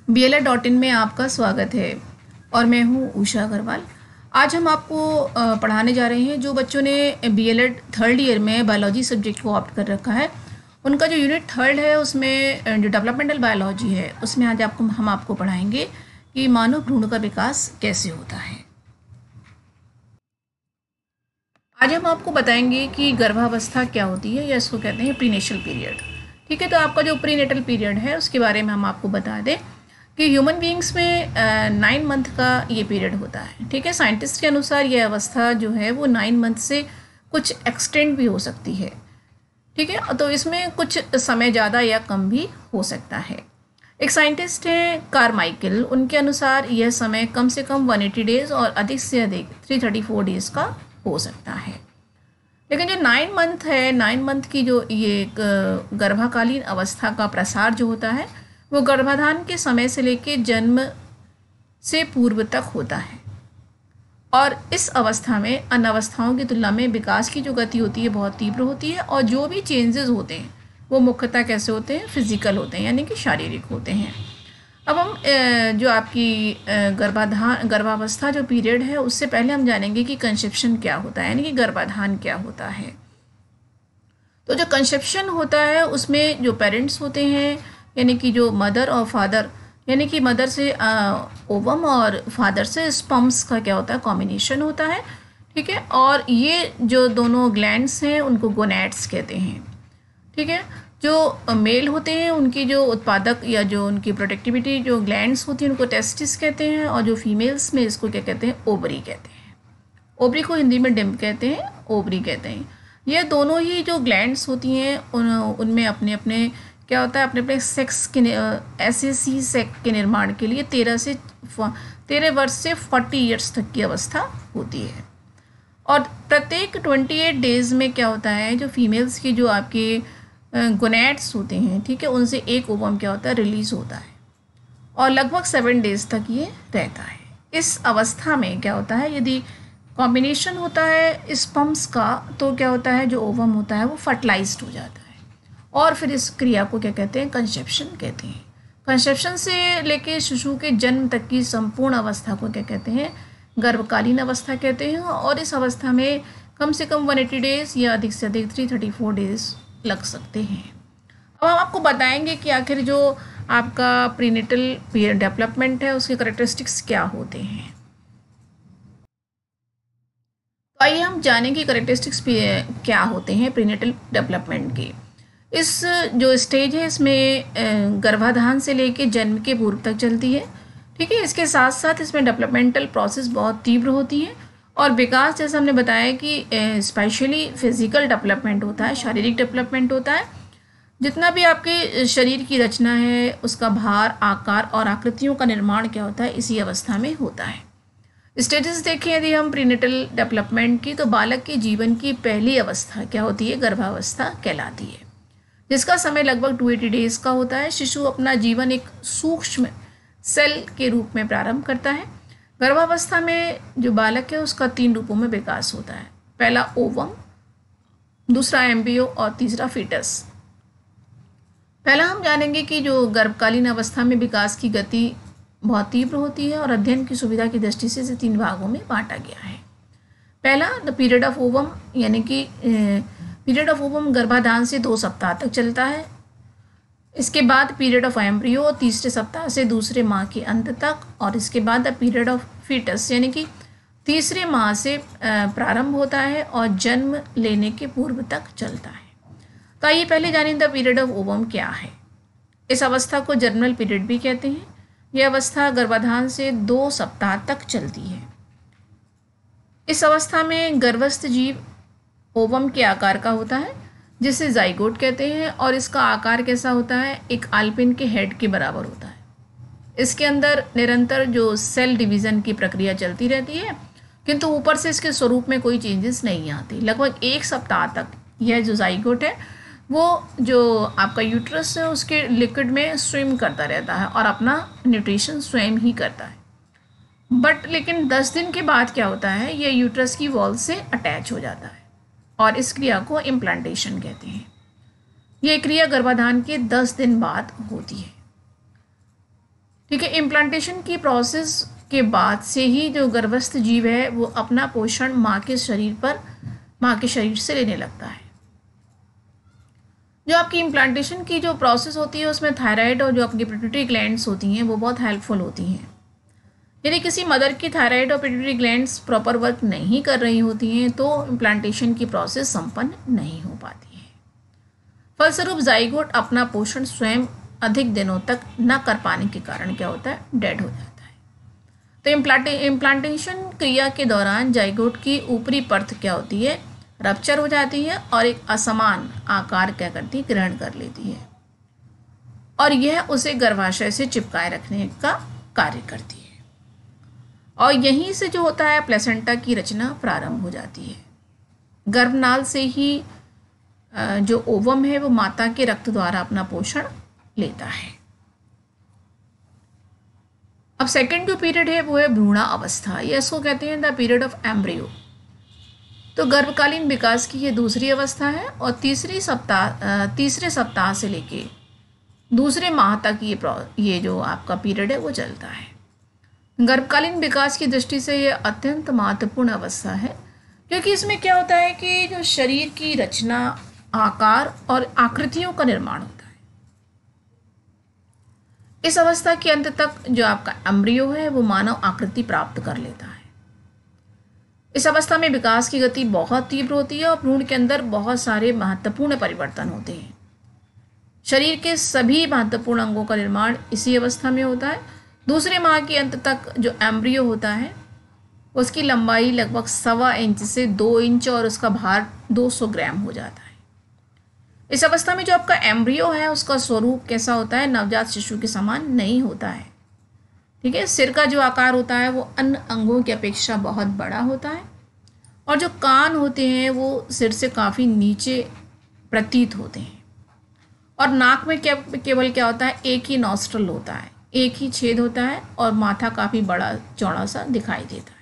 BLA.in में आपका स्वागत है और मैं हूँ उषा अग्रवाल। आज हम आपको पढ़ाने जा रहे हैं जो बच्चों ने BLED थर्ड ईयर में बायोलॉजी सब्जेक्ट को ऑप्ट कर रखा है। उनका जो यूनिट थर्ड है उसमें जो डेवलपमेंटल बायोलॉजी है उसमें आज हम आपको पढ़ाएंगे कि मानव भ्रूण का विकास कैसे होता है। आज हम आपको बताएंगे कि गर्भावस्था क्या होती है या इसको कहते हैं प्रीनेटल पीरियड। ठीक है, तो आपका जो प्रीनेटल पीरियड है उसके बारे में हम आपको बता दें कि ह्यूमन बीइंग्स में 9 मंथ का ये पीरियड होता है। ठीक है, साइंटिस्ट के अनुसार ये अवस्था जो है वो 9 मंथ से कुछ एक्सटेंड भी हो सकती है। ठीक है, तो इसमें कुछ समय ज़्यादा या कम भी हो सकता है। एक साइंटिस्ट हैं कारमाइकल, उनके अनुसार यह समय कम से कम 180 डेज और अधिक से अधिक 334 डेज का हो सकता है। लेकिन जो 9 मंथ है, 9 मंथ की जो ये गर्भाकालीन अवस्था का प्रसार जो होता है वो गर्भाधान के समय से लेकर जन्म से पूर्व तक होता है और इस अवस्था में अन्य अवस्थाओं की तुलना में विकास की जो गति होती है बहुत तीव्र होती है और जो भी चेंजेस होते हैं वो मुख्यतः कैसे होते हैं, फिजिकल होते हैं, यानी कि शारीरिक होते हैं। अब हम जो आपकी गर्भावस्था जो पीरियड है उससे पहले हम जानेंगे कि कंसेप्शन क्या होता है, यानी कि गर्भाधान क्या होता है। तो जो कंसेप्शन होता है उसमें जो पेरेंट्स होते हैं यानी कि जो मदर और फादर, यानी कि मदर से ओवम और फादर से स्पर्म्स का क्या होता है, कॉम्बिनेशन होता है। ठीक है, और ये जो दोनों ग्लैंड्स हैं उनको गोनैड्स कहते हैं। ठीक है, जो मेल होते हैं उनकी जो उत्पादक या जो उनकी प्रोडक्टिविटी जो ग्लैंड्स होती हैं उनको टेस्टिस कहते हैं और जो फीमेल्स में इसको क्या कहते हैं, ओवरी कहते हैं। ओवरी को हिंदी में डिम्ब कहते हैं, ओवरी कहते हैं। ये दोनों ही जो ग्लैंड्स होती हैं उनमें अपने अपने क्या होता है, अपने अपने सेक्स के ऐसे सी सेक्स के निर्माण के लिए 13 वर्ष से 40 ईयर्स तक की अवस्था होती है। और प्रत्येक 28 डेज में क्या होता है, जो फीमेल्स की जो आपके गोनैड्स होते हैं, ठीक है, उनसे एक ओवम क्या होता है, रिलीज होता है और लगभग 7 डेज तक ये रहता है। इस अवस्था में क्या होता है, यदि कॉम्बिनेशन होता है स्पर्म्स का तो क्या होता है, जो ओवम होता है वो फर्टिलाइज्ड हो जाता है और फिर इस क्रिया को क्या कहते हैं, कंसेप्शन कहते हैं। कंसेप्शन से लेके शिशु के जन्म तक की संपूर्ण अवस्था को क्या कहते हैं, गर्भकालीन अवस्था कहते हैं और इस अवस्था में कम से कम 180 डेज या अधिक से अधिक 334 डेज लग सकते हैं। अब हम आपको बताएंगे कि आखिर जो आपका प्रीनेटल पीरियड डेवलपमेंट है उसके करैक्टरिस्टिक्स क्या होते हैं। तो आइए हम जानें कि करैक्टरिस्टिक्स क्या होते हैं प्रीनेटल डेवलपमेंट के। इस जो स्टेज है इसमें गर्भाधान से लेकर जन्म के पूर्व तक चलती है। ठीक है, इसके साथ साथ इसमें डेवलपमेंटल प्रोसेस बहुत तीव्र होती है और विकास जैसा हमने बताया कि स्पेशली फिजिकल डेवलपमेंट होता है, शारीरिक डेवलपमेंट होता है। जितना भी आपके शरीर की रचना है उसका भार, आकार और आकृतियों का निर्माण क्या होता है, इसी अवस्था में होता है। स्टेजेस देखें यदि हम प्रीनेटल डेवलपमेंट की, तो बालक के जीवन की पहली अवस्था क्या होती है, गर्भावस्था कहलाती है, जिसका समय लगभग 280 डेज का होता है। शिशु अपना जीवन एक सूक्ष्म सेल के रूप में प्रारंभ करता है। गर्भावस्था में जो बालक है उसका 3 रूपों में विकास होता है, पहला ओवम, दूसरा एम्ब्रियो और तीसरा फीटस। पहला हम जानेंगे कि जो गर्भकालीन अवस्था में विकास की गति बहुत तीव्र होती है और अध्ययन की सुविधा की दृष्टि से इसे 3 भागों में बांटा गया है। पहला द पीरियड ऑफ ओवम, यानी कि पीरियड ऑफ ओवम गर्भाधान से 2 सप्ताह तक चलता है। इसके बाद पीरियड ऑफ एम्ब्रियो तीसरे सप्ताह से दूसरे माह के अंत तक और इसके बाद द पीरियड ऑफ फीटस यानी कि तीसरे माह से प्रारंभ होता है और जन्म लेने के पूर्व तक चलता है। तो आइए पहले जानिए द पीरियड ऑफ ओवम क्या है। इस अवस्था को जर्मिनल पीरियड भी कहते हैं। यह अवस्था गर्भाधान से 2 सप्ताह तक चलती है। इस अवस्था में गर्भस्थ जीव ओवम के आकार का होता है जिसे जाइगोट कहते हैं और इसका आकार कैसा होता है, एक आलपिन के हेड के बराबर होता है। इसके अंदर निरंतर जो सेल डिवीज़न की प्रक्रिया चलती रहती है किंतु ऊपर से इसके स्वरूप में कोई चेंजेस नहीं आती। लगभग 1 सप्ताह तक यह जो जाइगोट है वो जो आपका यूट्रस है उसके लिक्विड में स्विम करता रहता है और अपना न्यूट्रिशन स्वयं ही करता है। बट लेकिन 10 दिन के बाद क्या होता है, यह यूट्रस की वॉल से अटैच हो जाता है और इस क्रिया को इम्प्लांटेशन कहते हैं। यह क्रिया गर्भाधान के 10 दिन बाद होती है। ठीक है। इम्प्लांटेशन की प्रोसेस के बाद से ही जो गर्भस्थ जीव है वो अपना पोषण माँ के शरीर से लेने लगता है। जो आपकी इम्प्लांटेशन की जो प्रोसेस होती है उसमें थायराइड और जो आपकी पिट्यूटरी ग्लैंड्स होती हैं वो बहुत हेल्पफुल होती हैं। यदि किसी मदर की थायराइड और पिट्यूटरी ग्लैंड्स प्रॉपर वर्क नहीं कर रही होती हैं तो इम्प्लांटेशन की प्रोसेस संपन्न नहीं हो पाती है। फलस्वरूप जाइगोट अपना पोषण स्वयं अधिक दिनों तक न कर पाने के कारण क्या होता है, डेड हो जाता है। तो इम्प्लांटेशन क्रिया के दौरान जाइगोट की ऊपरी परत क्या होती है, रप्चर हो जाती है और एक असमान आकार क्या करती है, ग्रहण कर लेती है और यह उसे गर्भाशय से चिपकाए रखने का कार्य करती है। और यहीं से जो होता है प्लेसेंटा की रचना प्रारंभ हो जाती है। गर्भनाल से ही जो ओवम है वो माता के रक्त द्वारा अपना पोषण लेता है। अब सेकंड जो पीरियड है वो है भ्रूणा अवस्था, ये इसको कहते हैं द पीरियड ऑफ एम्ब्रियो। तो गर्भकालीन विकास की ये दूसरी अवस्था है और तीसरे सप्ताह से लेके दूसरे माह तक ये जो आपका पीरियड है वो चलता है। गर्भकालीन विकास की दृष्टि से ये अत्यंत महत्वपूर्ण अवस्था है क्योंकि इसमें क्या होता है कि जो शरीर की रचना, आकार और आकृतियों का निर्माण होता है। इस अवस्था के अंत तक जो आपका एम्ब्रियो है वो मानव आकृति प्राप्त कर लेता है। इस अवस्था में विकास की गति बहुत तीव्र होती है और भ्रूण के अंदर बहुत सारे महत्वपूर्ण परिवर्तन होते हैं। शरीर के सभी महत्वपूर्ण अंगों का निर्माण इसी अवस्था में होता है। दूसरे माह के अंत तक जो एम्ब्रियो होता है उसकी लंबाई लगभग 1.25 इंच से 2 इंच और उसका भार 200 ग्राम हो जाता है। इस अवस्था में जो आपका एम्ब्रियो है उसका स्वरूप कैसा होता है, नवजात शिशु के समान नहीं होता है। ठीक है। सिर का जो आकार होता है वो अन्य अंगों की अपेक्षा बहुत बड़ा होता है और जो कान होते हैं वो सिर से काफ़ी नीचे प्रतीत होते हैं और नाक में केवल क्या होता है, एक ही नॉस्ट्रल होता है, एक ही छेद होता है और माथा काफ़ी बड़ा चौड़ा सा दिखाई देता है।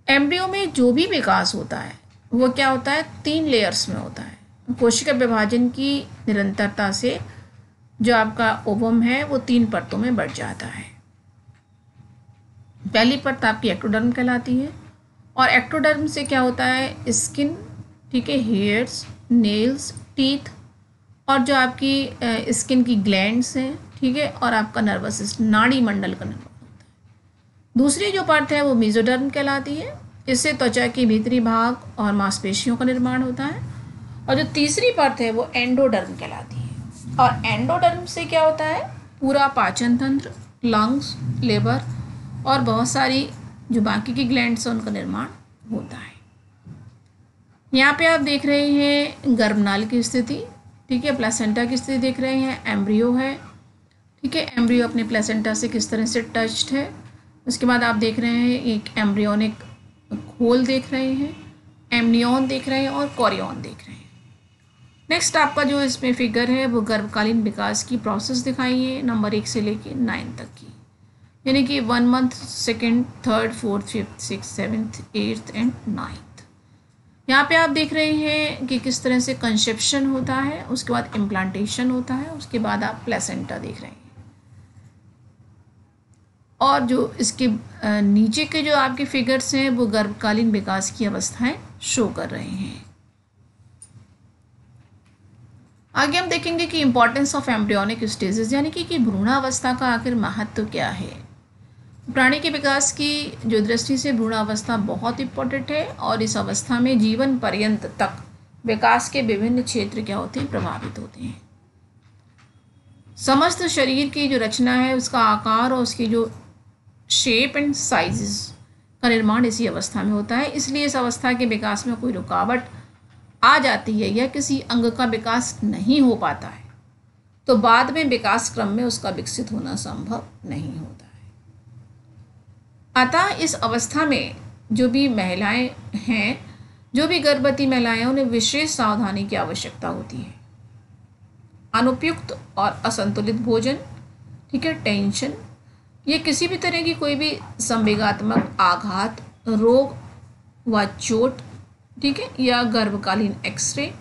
एम्ब्रियो में जो भी विकास होता है वो क्या होता है, 3 लेयर्स में होता है। कोशिका विभाजन की निरंतरता से जो आपका ओवम है वो 3 परतों में बढ़ जाता है। पहली परत आपकी एक्टोडर्म कहलाती है और एक्टोडर्म से क्या होता है, स्किन, ठीक है, हेयर्स, नेल्स, टीथ और जो आपकी स्किन की ग्लैंड्स हैं, ठीक है, और आपका नर्वस सिस्टम, नाड़ी मंडल का निर्माण होता है। दूसरी जो परत है वो मेसोडर्म कहलाती है। इससे त्वचा के भीतरी भाग और मांसपेशियों का निर्माण होता है। और जो तीसरी परत है वो एंडोडर्म कहलाती है और एंडोडर्म से क्या होता है, पूरा पाचन तंत्र, लंग्स, लिवर और बहुत सारी जो बाकी की ग्लैंड्स हैं उनका निर्माण होता है। यहाँ पे आप देख रहे हैं गर्भनाल की स्थिति, ठीक है, प्लेसेंटा की स्थिति देख रहे हैं, एम्ब्रियो है, ठीक है, एम्ब्रियो अपने प्लेसेंटा से किस तरह से टच्ड है। उसके बाद आप देख रहे हैं एक एम्ब्रियोनिक खोल देख रहे हैं, एमनियन देख रहे हैं और कोरियन देख रहे हैं। नेक्स्ट आपका जो इसमें फिगर है वो गर्भकालीन विकास की प्रोसेस दिखाई है नंबर 1 से लेके 9 तक की, यानी कि 1 month, 2nd, 3rd, 4th, 5th, 6th, 7th, 8th and 9th। यहाँ पे आप देख रहे हैं कि किस तरह से कंसेप्शन होता है, उसके बाद इम्प्लांटेशन होता है, उसके बाद आप प्लेसेंटा देख रहे हैं और जो इसके नीचे के जो आपके फिगर्स हैं वो गर्भकालीन विकास की अवस्थाएं शो कर रहे हैं। आगे हम देखेंगे कि इम्पोर्टेंस ऑफ एम्ब्रियोनिक स्टेजेस, यानी कि भ्रूणावस्था का आखिर महत्व क्या है। प्राणी के विकास की जो दृष्टि से भ्रूणावस्था बहुत इंपॉर्टेंट है और इस अवस्था में जीवन पर्यंत तक विकास के विभिन्न क्षेत्र क्या होते हैं, प्रभावित होते हैं। समस्त शरीर की जो रचना है, उसका आकार और उसकी जो शेप एंड साइजेस का निर्माण इसी अवस्था में होता है। इसलिए इस अवस्था के विकास में कोई रुकावट आ जाती है या किसी अंग का विकास नहीं हो पाता है तो बाद में विकास क्रम में उसका विकसित होना संभव नहीं होता है। अतः इस अवस्था में जो भी महिलाएं हैं, जो भी गर्भवती महिलाएं, उन्हें विशेष सावधानी की आवश्यकता होती है। अनुपयुक्त और असंतुलित भोजन, ठीक है, टेंशन, ये किसी भी तरह की कोई भी संवेगात्मक आघात, रोग व चोट, ठीक है, या गर्भकालीन एक्सरे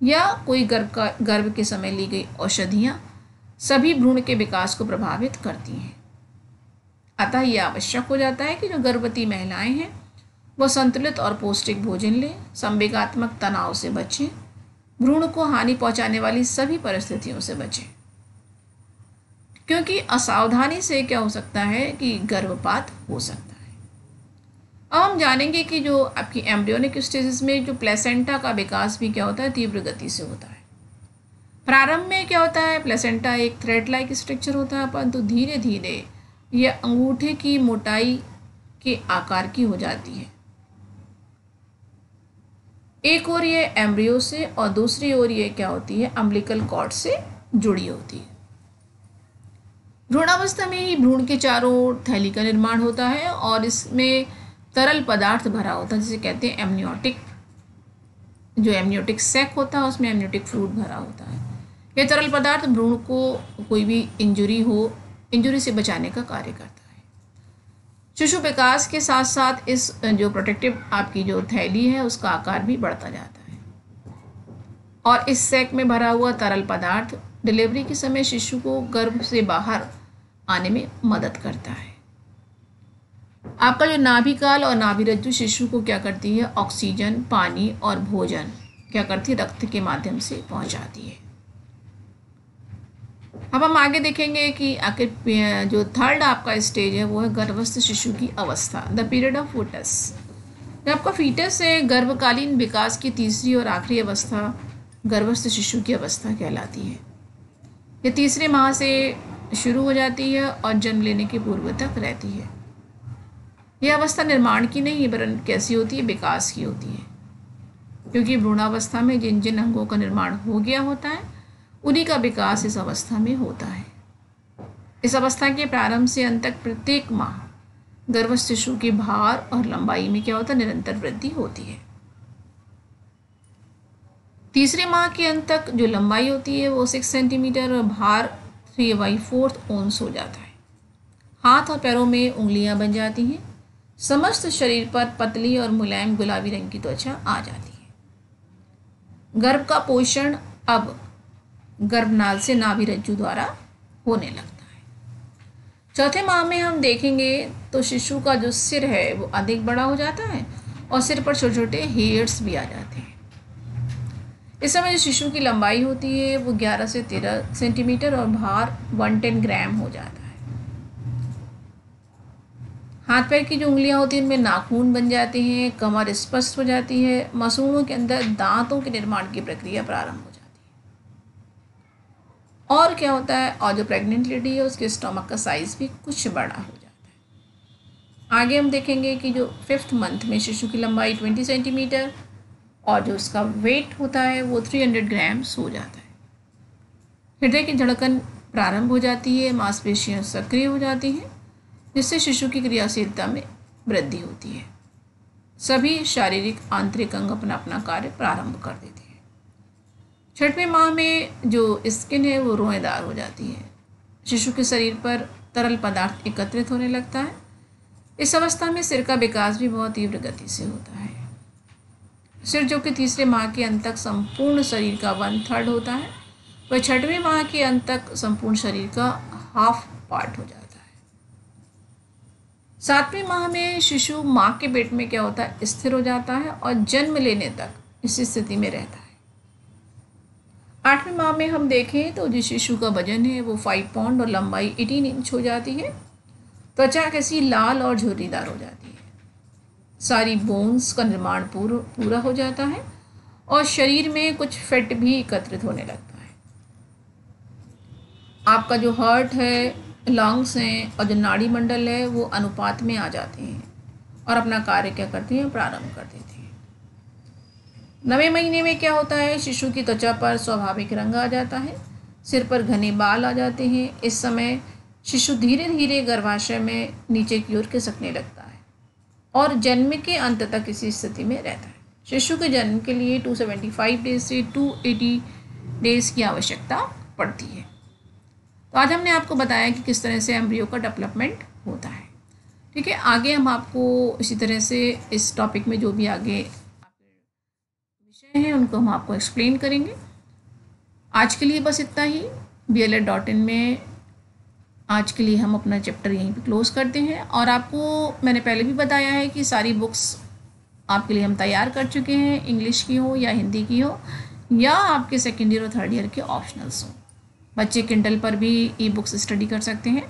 या कोई गर्भ के समय ली गई औषधियाँ सभी भ्रूण के विकास को प्रभावित करती हैं। अतः यह आवश्यक हो जाता है कि जो गर्भवती महिलाएं हैं वह संतुलित और पौष्टिक भोजन लें, संवेगात्मक तनाव से बचें, भ्रूण को हानि पहुंचाने वाली सभी परिस्थितियों से बचें, क्योंकि असावधानी से क्या हो सकता है कि गर्भपात हो सकता है। अब हम जानेंगे कि जो आपकी एम्ब्रियोनिक स्टेजेस में जो प्लेसेंटा का विकास भी क्या होता है, तीव्र गति से होता है। प्रारंभ में क्या होता है, प्लेसेंटा एक थ्रेड लाइक स्ट्रक्चर होता है, परंतु धीरे धीरे यह अंगूठे की मोटाई के आकार की हो जाती है। एक ओर ये एम्ब्रियो से और दूसरी ओर ये क्या होती है, अम्बिलिकल कॉर्ड से जुड़ी होती है। भ्रूणावस्था में ही भ्रूण के चारों ओर थैली का निर्माण होता है और इसमें तरल पदार्थ भरा होता है, जिसे कहते हैं एमनियोटिक। जो एमनियोटिक सैक होता है उसमें एमनियोटिक फ्लूइड भरा होता है। यह तरल पदार्थ भ्रूण को कोई भी इंजुरी से बचाने का कार्य करता है। शिशु विकास के साथ साथ इस जो प्रोटेक्टिव आपकी जो थैली है उसका आकार भी बढ़ता जाता है और इस सैक में भरा हुआ तरल पदार्थ डिलीवरी के समय शिशु को गर्भ से बाहर आने में मदद करता है। आपका जो नाभिकाल और नाभिरज्जु शिशु को क्या करती है, ऑक्सीजन, पानी और भोजन क्या करती है, रक्त के माध्यम से पहुंचाती है। अब हम आगे देखेंगे कि आखिर जो थर्ड आपका स्टेज है वो है गर्भस्थ शिशु की अवस्था, द पीरियड ऑफ फीटस। जो आपका फीटस है, गर्भकालीन विकास की तीसरी और आखिरी अवस्था गर्भस्थ शिशु की अवस्था कहलाती है। ये तीसरे माह से शुरू हो जाती है और जन्म लेने के पूर्व तक रहती है। यह अवस्था निर्माण की नहीं है वरन कैसी होती है, विकास की होती है, क्योंकि भ्रूणावस्था में जिन जिन अंगों का निर्माण हो गया होता है उन्हीं का विकास इस अवस्था में होता है। इस अवस्था के प्रारंभ से अंत तक प्रत्येक माह गर्भस्थ शिशु के भार और लंबाई में क्या होता है, निरंतर वृद्धि होती है। तीसरे माह के अंत तक जो लंबाई होती है वो 6 सेंटीमीटर और भार 3/4 ओंस हो जाता है। हाथ और पैरों में उंगलियां बन जाती हैं। समस्त शरीर पर पतली और मुलायम गुलाबी रंग की त्वचा आ जाती है। गर्भ का पोषण अब गर्भनाल से नाभिरज्जु द्वारा होने लगता है। चौथे माह में हम देखेंगे तो शिशु का जो सिर है वो अधिक बड़ा हो जाता है और सिर पर छोटे छोटे हेयर्स भी आ जाते हैं। इस समय जो शिशु की लंबाई होती है वो 11 से 13 सेंटीमीटर और भार 110 ग्राम हो जाता है। हाथ पैर की जो उंगलियां होती हैं उनमें नाखून बन जाते हैं, कमर स्पष्ट हो जाती है, मसूड़ों के अंदर दांतों के निर्माण की प्रक्रिया प्रारंभ हो जाती है। और क्या होता है, और जो प्रेग्नेंट लेडी है उसके स्टमक का साइज भी कुछ बड़ा हो जाता है। आगे हम देखेंगे कि जो 5th मंथ में शिशु की लंबाई 20 सेंटीमीटर और जो उसका वेट होता है वो 300 ग्राम्स हो जाता है। हृदय की धड़कन प्रारंभ हो जाती है, मांसपेशियां सक्रिय हो जाती हैं, जिससे शिशु की क्रियाशीलता में वृद्धि होती है। सभी शारीरिक आंतरिक अंग अपना अपना कार्य प्रारंभ कर देते हैं। 6वें माह में जो स्किन है वो रोएदार हो जाती है। शिशु के शरीर पर तरल पदार्थ एकत्रित होने लगता है। इस अवस्था में सिर का विकास भी बहुत तीव्र गति से होता है। सिर जो कि तीसरे माह के अंत तक संपूर्ण शरीर का 1/3 होता है, वह 6वें माह के अंत तक संपूर्ण शरीर का हाफ पार्ट हो जाता है। 7वें माह में शिशु माँ के पेट में क्या होता है, स्थिर हो जाता है और जन्म लेने तक इसी स्थिति में रहता है। 8वें माह में हम देखें तो जिस शिशु का वजन है वो 5 पाउंड और लंबाई 18 इंच हो जाती है। त्वचा कैसी लाल और झुर्रीदार हो जाती है। सारी बोन्स का निर्माण पूरा हो जाता है और शरीर में कुछ फैट भी एकत्रित होने लगता है। आपका जो हार्ट है, लंग्स हैं और जो नाड़ी मंडल है वो अनुपात में आ जाते हैं और अपना कार्य क्या करते हैं, प्रारंभ कर देते हैं। 9वें महीने में क्या होता है, शिशु की त्वचा पर स्वाभाविक रंग आ जाता है, सिर पर घने बाल आ जाते हैं। इस समय शिशु धीरे धीरे गर्भाशय में नीचे की ओर खिसकने लगता है और जन्म के अंत तक इसी स्थिति में रहता है। शिशु के जन्म के लिए 275 डेज से 280 डेज की आवश्यकता पड़ती है। तो आज हमने आपको बताया कि किस तरह से एम्ब्रियो का डेवलपमेंट होता है। ठीक है, आगे हम आपको इसी तरह से इस टॉपिक में जो भी आगे विषय हैं उनको हम आपको एक्सप्लेन करेंगे। आज के लिए बस इतना ही। BLED.in में आज के लिए हम अपना चैप्टर यहीं पे क्लोज़ करते हैं। और आपको मैंने पहले भी बताया है कि सारी बुक्स आपके लिए हम तैयार कर चुके हैं, इंग्लिश की हो या हिंदी की हो या आपके सेकेंड ईयर और थर्ड ईयर के ऑप्शनल्स हो। बच्चे किंडल पर भी ई बुक्स स्टडी कर सकते हैं।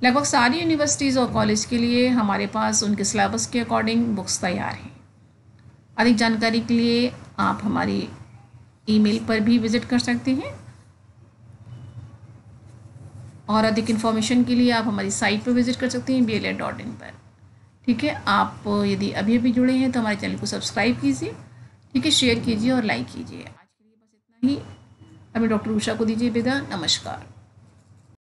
लगभग सारी यूनिवर्सिटीज़ और कॉलेज के लिए हमारे पास उनके सिलेबस के अकॉर्डिंग बुक्स तैयार हैं। अधिक जानकारी के लिए आप हमारी ईमेल पर भी विज़िट कर सकते हैं और अधिक इन्फॉर्मेशन के लिए आप हमारी साइट पर विज़िट कर सकते हैं BLED.in पर। ठीक है, आप यदि अभी अभी जुड़े हैं तो हमारे चैनल को सब्सक्राइब कीजिए, ठीक है, शेयर कीजिए और लाइक कीजिए। आज के लिए बस इतना ही। अभी डॉक्टर उषा को दीजिए विदा। नमस्कार।